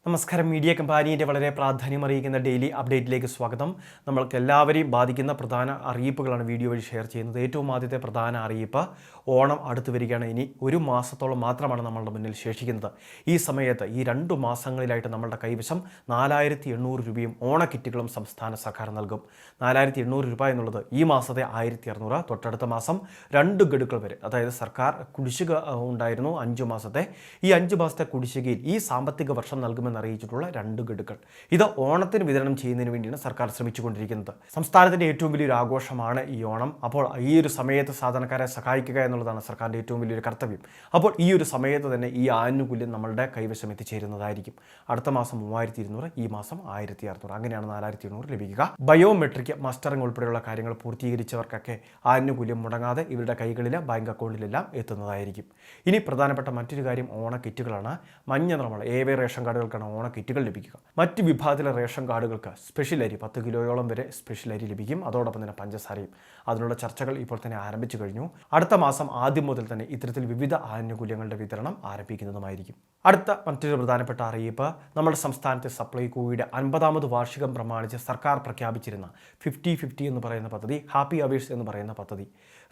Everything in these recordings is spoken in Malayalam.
നമസ്കാരം. മീഡിയ കമ്പാനിയുടെ വളരെ പ്രാധാന്യമറിയിക്കുന്ന ഡെയിലി അപ്ഡേറ്റിലേക്ക് സ്വാഗതം. നമ്മൾക്ക് എല്ലാവരെയും ബാധിക്കുന്ന പ്രധാന അറിയിപ്പുകളാണ് വീഡിയോ വഴി ഷെയർ ചെയ്യുന്നത്. ഏറ്റവും ആദ്യത്തെ പ്രധാന അറിയിപ്പ്, ഓണം അടുത്തു വരികയാണ്. ഇനി ഒരു മാസത്തോളം മാത്രമാണ് നമ്മളുടെ മുന്നിൽ ശേഷിക്കുന്നത്. ഈ സമയത്ത് ഈ 2 മാസങ്ങളിലായിട്ട് നമ്മളുടെ കൈവശം 4800 രൂപയും ഓണക്കിറ്റുകളും സംസ്ഥാന സർക്കാർ നൽകും. 4800 രൂപ എന്നുള്ളത് ഈ മാസത്തെ 1600, തൊട്ടടുത്ത മാസം 2 ഗഡുക്കൾ വരെ, അതായത് സർക്കാർ കുടിശ്ശിക ഉണ്ടായിരുന്നു 5 മാസത്തെ. ഈ 5 മാസത്തെ കുടിശ്ശികയിൽ ഈ സാമ്പത്തിക വർഷം നൽകുമെന്ന് അറിയിച്ചിട്ടുള്ള 2 ഗഡുക്കൾ ഇത് ഓണത്തിന് വിതരണം ചെയ്യുന്നതിന് വേണ്ടിയാണ് സർക്കാർ ശ്രമിച്ചുകൊണ്ടിരിക്കുന്നത്. സംസ്ഥാനത്തിന്റെ ഏറ്റവും വലിയൊരു ആഘോഷമാണ് ഈ ഓണം. അപ്പോൾ ഈ ഒരു സമയത്ത് സാധാരണക്കാരെ സഹായിക്കുക എന്നുള്ളതാണ് സർക്കാരിന്റെ ഏറ്റവും വലിയൊരു കർത്തവ്യം. അപ്പോൾ ഈ ഒരു സമയത്ത് തന്നെ ഈ ആനുകൂല്യം നമ്മളുടെ കൈവശം എത്തിച്ചേരുന്നതായിരിക്കും. അടുത്ത മാസം 3200, ഈ മാസം 1600, അങ്ങനെയാണ് 4800 ലഭിക്കുക. ബയോമെട്രിക്, മസ്റ്ററിംഗ് ഉൾപ്പെടെയുള്ള കാര്യങ്ങൾ പൂർത്തീകരിച്ചവർക്കൊക്കെ ആനുകൂല്യം മുടങ്ങാതെ ഇവരുടെ കൈകളിൽ ബാങ്ക് അക്കൗണ്ടിലെല്ലാം എത്തുന്നതായിരിക്കും. ഇനി പ്രധാനപ്പെട്ട മറ്റൊരു കാര്യം ഓണ കിറ്റുകളാണ്. മഞ്ഞ നിറമുള്ള ഏവേ റേഷൻ കാർഡുകൾക്കാണ് ഓണ കിറ്റുകൾ ലഭിക്കുക. മറ്റ് വിഭാഗത്തിലെ റേഷൻ കാർഡുകൾക്ക് സ്പെഷ്യൽ അരി 10 കിലോയോളം വരെ സ്പെഷ്യൽ അരി ലഭിക്കും. അതോടൊപ്പം തന്നെ പഞ്ചസാരയും. അതിനുള്ള ചർച്ചകൾ ഇപ്പോൾ തന്നെ ആരംഭിച്ചു കഴിഞ്ഞു. അടുത്ത മാസം ആദ്യം മുതൽ തന്നെ ഇത്തരത്തിൽ വിവിധ ആനുകൂല്യങ്ങളുടെ വിതരണം ആരംഭിക്കുന്നതുമായിരിക്കും. അടുത്ത മറ്റൊരു പ്രധാനപ്പെട്ട അറിയിപ്പ്, നമ്മുടെ സംസ്ഥാനത്തെ സപ്ലൈകോയുടെ 50ാമത് വാർഷികം പ്രമാണിച്ച് സർക്കാർ പ്രഖ്യാപിച്ചിരുന്ന 50-50 എന്ന് പറയുന്ന പദ്ധതി, ഹാപ്പി അവേഴ്സ് എന്ന് പറയുന്ന പദ്ധതി,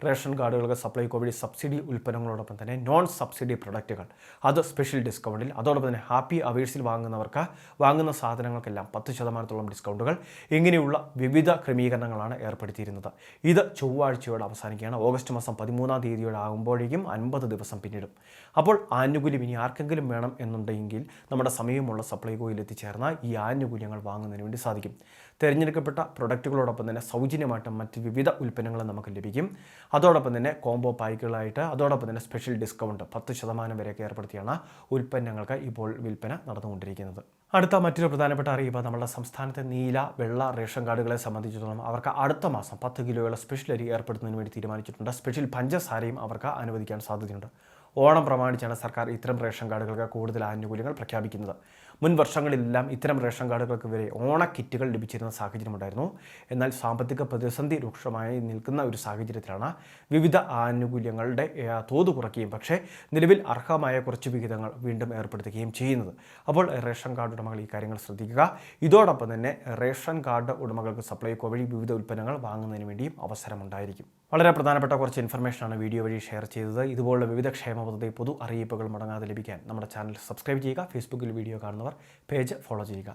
റേഷൻ കാർഡുകൾക്ക് സപ്ലൈകോ വഴി സബ്സിഡി ഉൽപ്പന്നങ്ങളോടൊപ്പം തന്നെ നോൺ സബ്സിഡി പ്രൊഡക്റ്റുകൾ അത് സ്പെഷ്യൽ ഡിസ്കൗണ്ടിൽ, അതോടൊപ്പം തന്നെ ഹാപ്പി അവേഴ്സിൽ വാങ്ങുന്നവർക്ക് വാങ്ങുന്ന സാധനങ്ങൾക്കെല്ലാം 10% ഡിസ്കൗണ്ടുകൾ, ഇങ്ങനെയുള്ള വിവിധ ക്രമീകരണങ്ങളാണ് ഏർപ്പെടുത്തിയിരുന്നത്. ഇത് ചൊവ്വാഴ്ചയോടെ അവസാനിക്കുകയാണ്. ഓഗസ്റ്റ് മാസം 13ാം തീയതിയോടെ ആകുമ്പോഴേക്കും 50 ദിവസം പിന്നിടും. അപ്പോൾ ആനുകൂല്യം ഇനി ആർക്കെങ്കിലും വേണം എന്നുണ്ടെങ്കിൽ നമ്മുടെ സമയമുള്ള സപ്ലൈകോയിൽ എത്തിച്ചേർന്ന ഈ ആനുകൂല്യങ്ങൾ വാങ്ങുന്നതിന് വേണ്ടി സാധിക്കും. തിരഞ്ഞെടുക്കപ്പെട്ട പ്രൊഡക്റ്റുകളോടൊപ്പം തന്നെ സൗജന്യമായിട്ട് മറ്റ് വിവിധ ഉൽപ്പന്നങ്ങൾ നമുക്ക് ലഭിക്കും. അതോടൊപ്പം തന്നെ കോംബോ പായ്ക്കുകളായിട്ട്, അതോടൊപ്പം തന്നെ സ്പെഷ്യൽ ഡിസ്കൗണ്ട് 10% വരെയൊക്കെ ഏർപ്പെടുത്തിയാണ് ഉൽപ്പന്നങ്ങൾക്ക് ഇപ്പോൾ വിൽപ്പന നടന്നുകൊണ്ടിരിക്കുന്നത്. അടുത്ത മറ്റൊരു പ്രധാനപ്പെട്ട അറിയിപ്പ്, നമ്മുടെ സംസ്ഥാനത്തെ നീല, വെള്ള റേഷൻ കാർഡുകളെ സംബന്ധിച്ചിടത്തോളം അവർക്ക് അടുത്ത മാസം 10 കിലോയുള്ള സ്പെഷ്യൽ അരി ഏർപ്പെടുത്തുന്നതിന് വേണ്ടി തീരുമാനിച്ചിട്ടുണ്ട്. സ്പെഷ്യൽ പഞ്ചസാരയും അവർക്ക് അനുവദിക്കാൻ സാധ്യതയുണ്ട്. ഓണം പ്രമാണിച്ചാണ് സർക്കാർ ഇത്തരം റേഷൻ കാർഡുകൾക്ക് കൂടുതൽ ആനുകൂല്യങ്ങൾ പ്രഖ്യാപിക്കുന്നത്. മുൻ വർഷങ്ങളിലെല്ലാം ഇത്തരം റേഷൻ കാർഡുകൾക്ക് വരെ ഓണക്കിറ്റുകൾ ലഭിച്ചിരുന്ന സാഹചര്യമുണ്ടായിരുന്നു. എന്നാൽ സാമ്പത്തിക പ്രതിസന്ധി രൂക്ഷമായി നിൽക്കുന്ന ഒരു സാഹചര്യത്തിലാണ് വിവിധ ആനുകൂല്യങ്ങളുടെ തോത് കുറയ്ക്കുകയും പക്ഷേ നിലവിൽ അർഹമായ കുറച്ച് വിഹിതങ്ങൾ വീണ്ടും ഏർപ്പെടുത്തുകയും ചെയ്യുന്നത്. അപ്പോൾ റേഷൻ കാർഡ് ഉടമകൾ ഈ കാര്യങ്ങൾ ശ്രദ്ധിക്കുക. ഇതോടൊപ്പം തന്നെ റേഷൻ കാർഡ് ഉടമകൾക്ക് സപ്ലൈകോ വഴി വിവിധ ഉൽപ്പന്നങ്ങൾ വാങ്ങുന്നതിന് വേണ്ടിയും അവസരമുണ്ടായിരിക്കും. വളരെ പ്രധാനപ്പെട്ട കുറച്ച് ഇൻഫർമേഷനാണ് വീഡിയോ വഴി ഷെയർ ചെയ്തത്. ഇതുപോലുള്ള വിവിധ ക്ഷേമ പദ്ധതി പൊതു അറിയിപ്പുകൾ മുടങ്ങാതെ ലഭിക്കാൻ നമ്മുടെ ചാനൽ സബ്സ്ക്രൈബ് ചെയ്യുക. ഫേസ്ബുക്കിൽ വീഡിയോ കാണുന്നവർ പേജ് ഫോളോ ചെയ്യുക.